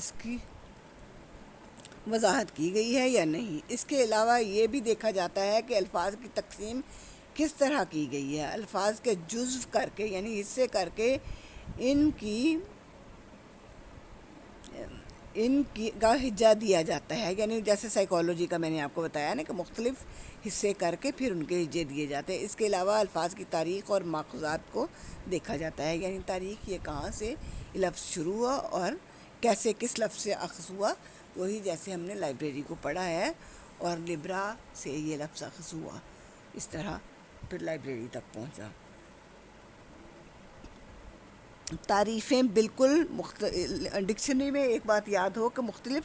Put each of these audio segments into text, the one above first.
اس کی وضاحت کی گئی ہے یا نہیں۔ اس کے علاوہ یہ بھی دیکھا جاتا ہے کہ الفاظ کی تقسیم کس طرح کی گئی ہے۔ الفاظ کے جزو کر کے یعنی حصے کر کے ان کی کا ہجا دیا جاتا ہے، یعنی جیسے سائیکالوجی کا میں نے آپ کو بتایا نا کہ مختلف حصے کر کے پھر ان کے ہجے دیے جاتے ہیں۔ اس کے علاوہ الفاظ کی تاریخ اور ماخوذات کو دیکھا جاتا ہے، یعنی تاریخ یہ کہاں سے لفظ شروع ہوا اور کیسے کس لفظ سے اخذ ہوا، وہی جیسے ہم نے لائبریری کو پڑھا ہے اور لبرا سے یہ لفظ اخذ ہوا، اس طرح پھر لائبریری تک پہنچا۔ تعریفیں بالکل ڈکشنری میں ایک بات یاد ہو کہ مختلف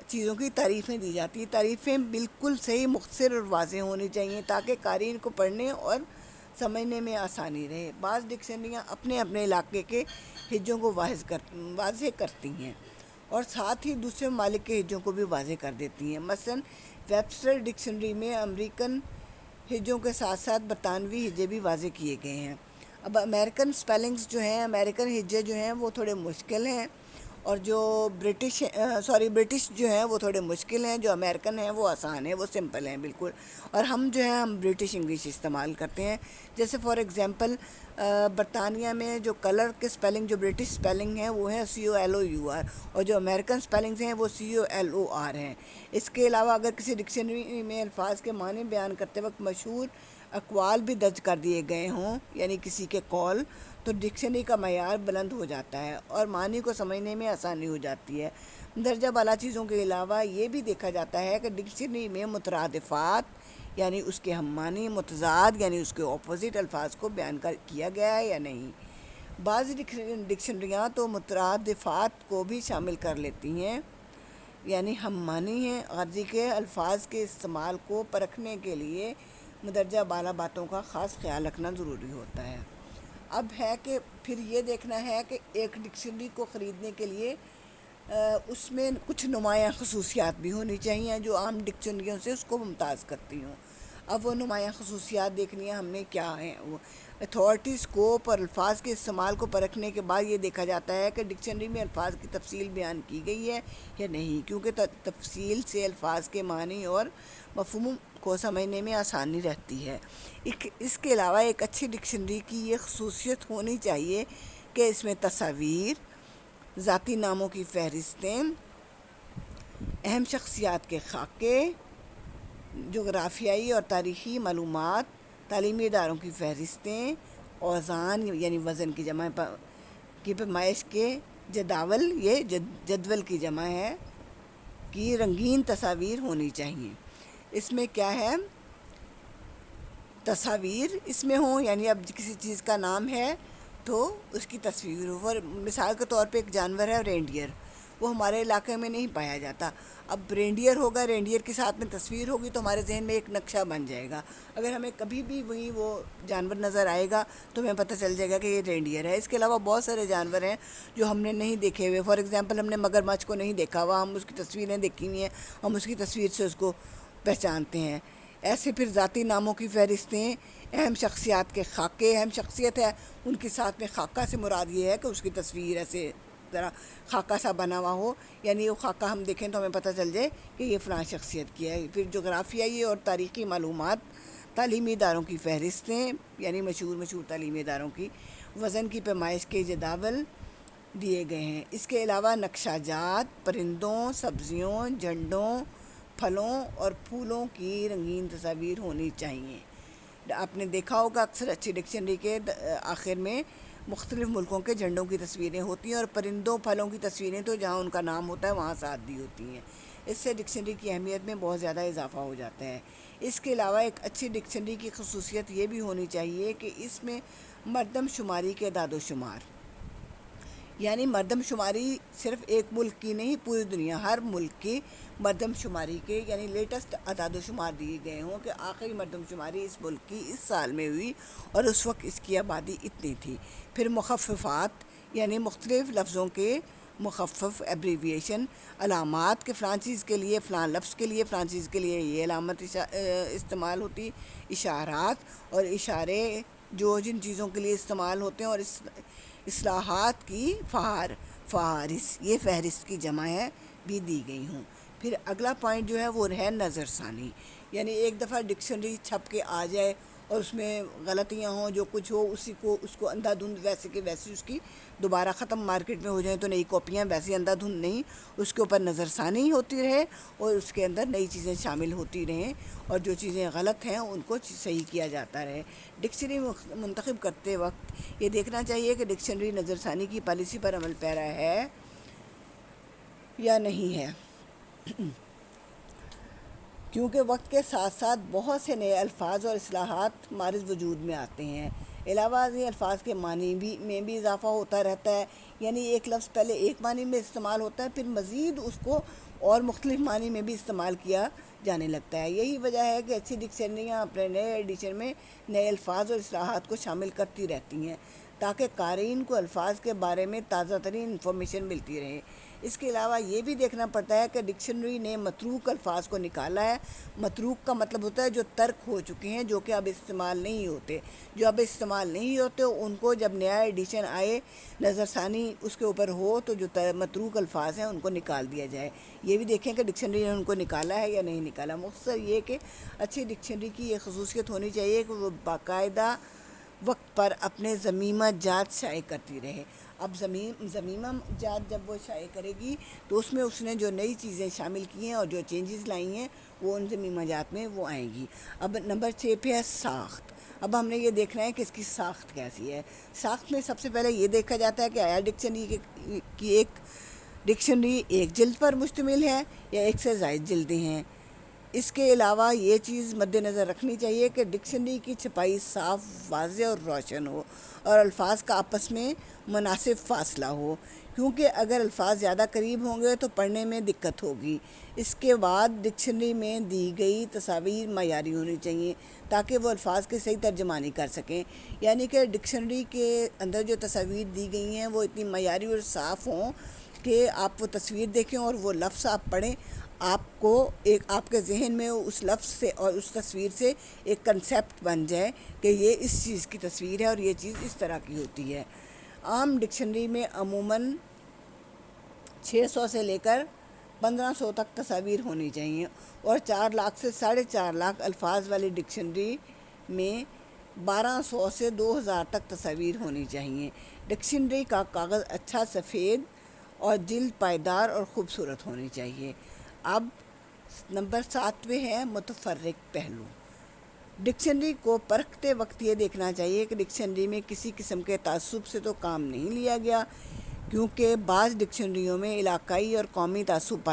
چیزوں کی تعریفیں دی جاتی ہیں۔ تعریفیں بالکل صحیح، مختصر اور واضح ہونی چاہیے تاکہ قارئین کو پڑھنے اور سمجھنے میں آسانی رہے۔ بعض ڈکشنریاں اپنے اپنے علاقے کے ہجوں کو واضح کرتی ہیں اور ساتھ ہی دوسرے ممالک کے ہجوں کو بھی واضح کر دیتی ہیں۔ مثلاً ویبسٹر ڈکشنری میں امریکن ہجوں کے ساتھ ساتھ برطانوی ہجے بھی واضح کیے گئے ہیں۔ اب امریکن سپیلنگز جو ہیں، امریکن ہجے جو ہیں وہ تھوڑے مشکل ہیں، اور جو برٹش جو ہیں وہ تھوڑے مشکل ہیں، جو امریکن ہیں وہ آسان ہیں، وہ سمپل ہیں بالکل، اور ہم جو ہیں ہم برٹش انگلش استعمال کرتے ہیں۔ جیسے فار ایگزامپل برطانیہ میں جو کلر کے سپیلنگ جو برٹش سپیلنگ ہیں وہ ہیں COLOUR، اور جو امریکن سپیلنگز ہیں وہ COLOR ہیں۔ اس کے علاوہ اگر کسی ڈکشنری میں الفاظ کے معنی بیان کرتے وقت مشہور اقوال بھی درج کر دیے گئے ہوں، یعنی کسی کے قول، تو ڈکشنری کا معیار بلند ہو جاتا ہے اور معنی کو سمجھنے میں آسانی ہو جاتی ہے۔ درجہ بالا چیزوں کے علاوہ یہ بھی دیکھا جاتا ہے کہ ڈکشنری میں مترادفات یعنی اس کے ہم معنی، متضاد یعنی اس کے اپوزٹ الفاظ کو بیان کیا گیا ہے یا نہیں۔ بعض ڈکشنریاں تو مترادفات کو بھی شامل کر لیتی ہیں، یعنی ہم معنی ہیں۔ عارضی کے الفاظ کے استعمال کو پرکھنے کے لیے مندرجہ بالا باتوں کا خاص خیال رکھنا ضروری ہوتا ہے۔ اب ہے کہ پھر یہ دیکھنا ہے کہ ایک ڈکشنری کو خریدنے کے لیے اس میں کچھ نمایاں خصوصیات بھی ہونی چاہیے جو عام ڈکشنریوں سے اس کو ممتاز کرتی ہوں۔ اب وہ نمایاں خصوصیات دیکھنی ہے ہم نے کیا ہیں۔ وہ اتھارٹی، اسکوپ اور الفاظ کے استعمال کو پرکھنے کے بعد یہ دیکھا جاتا ہے کہ ڈکشنری میں الفاظ کی تفصیل بیان کی گئی ہے یا نہیں، کیونکہ تفصیل سے الفاظ کے معنی اور مفہوم کو سمجھنے میں آسانی رہتی ہے۔ اس کے علاوہ ایک اچھی ڈکشنری کی یہ خصوصیت ہونی چاہیے کہ اس میں تصاویر، ذاتی ناموں کی فہرستیں، اہم شخصیات کے خاکے، جغرافیائی اور تاریخی معلومات، تعلیمی اداروں کی فہرستیں، اوزان یعنی وزن کی جمع کی پیمائش کے جداول، یہ جدول کی جمع ہے، کی رنگین تصاویر ہونی چاہیے۔ اس میں کیا ہے، تصاویر اس میں ہوں، یعنی اب کسی چیز کا نام ہے تو اس کی تصویر ہو۔ مثال کے طور پہ ایک جانور ہے رینڈیئر، وہ ہمارے علاقے میں نہیں پایا جاتا۔ اب رینڈیئر ہوگا، رینڈیئر کے ساتھ میں تصویر ہوگی تو ہمارے ذہن میں ایک نقشہ بن جائے گا۔ اگر ہمیں کبھی بھی وہ جانور نظر آئے گا تو ہمیں پتہ چل جائے گا کہ یہ رینڈیئر ہے۔ اس کے علاوہ بہت سارے جانور ہیں جو ہم نے نہیں دیکھے ہوئے، فار ایگزامپل ہم نے مگر مچھ کو نہیں دیکھا ہوا، ہم اس کی تصویریں دیکھی ہوئی ہیں، ہم اس کی تصویر سے اس کو پہچانتے ہیں۔ ایسے پھر ذاتی ناموں کی فہرستیں، اہم شخصیات کے خاکے، اہم شخصیت ہے ان کے ساتھ میں خاکہ سے مراد یہ ہے کہ اس کی تصویر ایسے ذرا خاکہ سا بنا ہوا ہو، یعنی وہ خاکہ ہم دیکھیں تو ہمیں پتہ چل جائے کہ یہ فلاں شخصیت کی ہے۔ پھر جغرافیائی اور تاریخی معلومات، تعلیمی اداروں کی فہرستیں یعنی مشہور تعلیمی اداروں کی، وزن کی پیمائش کے جداول دیے گئے ہیں۔ اس کے علاوہ نقشہ جات، پرندوں، سبزیوں، جھنڈوں، پھلوں اور پھولوں کی رنگین تصاویر ہونی چاہیے۔ آپ نے دیکھا ہوگا اکثر اچھی ڈکشنری کے آخر میں مختلف ملکوں کے جھنڈوں کی تصویریں ہوتی ہیں، اور پرندوں پھلوں کی تصویریں تو جہاں ان کا نام ہوتا ہے وہاں ساتھ دی ہوتی ہیں۔ اس سے ڈکشنری کی اہمیت میں بہت زیادہ اضافہ ہو جاتا ہے۔ اس کے علاوہ ایک اچھی ڈکشنری کی خصوصیت یہ بھی ہونی چاہیے کہ اس میں مردم شماری کے اعداد و شمار، یعنی مردم شماری صرف ایک ملک کی نہیں، پوری دنیا ہر ملک کی مردم شماری کے یعنی لیٹسٹ اعداد و شمار دیے گئے ہوں کہ آخری مردم شماری اس ملک کی اس سال میں ہوئی اور اس وقت اس کی آبادی اتنی تھی۔ پھر مخففات یعنی مختلف لفظوں کے مخفف ایبریویشن، علامات کہ فلاں چیز کے لیے فلاں لفظ کے لیے فلاں چیز کے لیے یہ علامت استعمال ہوتی، اشارات اور اشارے جو جن چیزوں کے لیے استعمال ہوتے ہیں، اور اصطلاحات کی فہار فہارس، یہ فہرست کی جمع ہے، بھی دی گئی ہوں۔ پھر اگلا پوائنٹ جو ہے وہ ہے نظر ثانی، یعنی ایک دفعہ ڈکشنری چھپ کے آ جائے اور اس میں غلطیاں ہوں، جو کچھ ہو اس کو اندھا دھند ویسے کہ ویسی اس کی دوبارہ ختم مارکیٹ میں ہو جائیں تو نئی کاپیاں، ویسے اندھا دھند نہیں، اس کے اوپر نظر ثانی ہوتی رہے اور اس کے اندر نئی چیزیں شامل ہوتی رہیں اور جو چیزیں غلط ہیں ان کو صحیح کیا جاتا رہے۔ ڈکشنری منتخب کرتے وقت یہ دیکھنا چاہیے کہ ڈکشنری نظر ثانی کی پالیسی پر عمل پیرا ہے یا نہیں ہے، کیونکہ وقت کے ساتھ ساتھ بہت سے نئے الفاظ اور اصطلاحات مارز وجود میں آتے ہیں۔ علاوہ ازیں الفاظ کے معنی میں بھی اضافہ ہوتا رہتا ہے، یعنی ایک لفظ پہلے ایک معنی میں استعمال ہوتا ہے، پھر مزید اس کو اور مختلف معنی میں بھی استعمال کیا جانے لگتا ہے۔ یہی وجہ ہے کہ اچھی ڈکشنریاں اپنے نئے ایڈیشن میں نئے الفاظ اور اصطلاحات کو شامل کرتی رہتی ہیں تاکہ قارئین کو الفاظ کے بارے میں تازہ ترین انفارمیشن ملتی رہے۔ اس کے علاوہ یہ بھی دیکھنا پڑتا ہے کہ ڈکشنری نے متروک الفاظ کو نکالا ہے۔ متروک کا مطلب ہوتا ہے جو ترک ہو چکے ہیں، جو کہ اب استعمال نہیں ہوتے، جو اب استعمال نہیں ہوتے ان کو جب نیا ایڈیشن آئے، نظر ثانی اس کے اوپر ہو تو جو متروک الفاظ ہیں ان کو نکال دیا جائے۔ یہ بھی دیکھیں کہ ڈکشنری نے ان کو نکالا ہے یا نہیں نکالا۔ مختصر یہ کہ اچھی ڈکشنری کی یہ خصوصیت ہونی چاہیے کہ وہ باقاعدہ وقت پر اپنے ضمیمہ جات شائع کرتی رہے۔ اب ضمیمہ جات جب وہ شائع کرے گی تو اس میں اس نے جو نئی چیزیں شامل کی ہیں اور جو چینجز لائی ہیں وہ ان ضمیمہ جات میں وہ آئیں گی۔ اب نمبر 6 پہ ہے ساخت۔ اب ہم نے یہ دیکھنا ہے کہ اس کی ساخت کیسی ہے۔ ساخت میں سب سے پہلے یہ دیکھا جاتا ہے کہ آیا ڈکشنری کی ایک ڈکشنری ایک جلد پر مشتمل ہے یا ایک سے زائد جلدیں ہیں۔ اس کے علاوہ یہ چیز مد نظر رکھنی چاہیے کہ ڈکشنری کی چھپائی صاف، واضح اور روشن ہو اور الفاظ کا آپس میں مناسب فاصلہ ہو، کیونکہ اگر الفاظ زیادہ قریب ہوں گے تو پڑھنے میں دقت ہوگی۔ اس کے بعد ڈکشنری میں دی گئی تصاویر معیاری ہونی چاہیے تاکہ وہ الفاظ کی صحیح ترجمانی کر سکیں، یعنی کہ ڈکشنری کے اندر جو تصاویر دی گئی ہیں وہ اتنی معیاری اور صاف ہوں کہ آپ وہ تصویر دیکھیں اور وہ لفظ آپ پڑھیں، آپ کو آپ کے ذہن میں اس لفظ سے اور اس تصویر سے ایک کنسیپٹ بن جائے کہ یہ اس چیز کی تصویر ہے اور یہ چیز اس طرح کی ہوتی ہے۔ عام ڈکشنری میں عموماً 600 سے لے کر 1500 تک تصاویر ہونی چاہیے اور 4 لاکھ سے 4.5 لاکھ الفاظ والی ڈکشنری میں 1200 سے 2000 تک تصاویر ہونی چاہیے۔ ڈکشنری کا کاغذ اچھا سفید اور جلد پائیدار اور خوبصورت ہونی چاہیے۔ اب نمبر 7 پہ ہے متفرق پہلو۔ ڈکشنری کو پرکھتے وقت یہ دیکھنا چاہیے کہ ڈکشنری میں کسی قسم کے تعصب سے تو کام نہیں لیا گیا، کیونکہ بعض ڈکشنریوں میں علاقائی اور قومی تعصب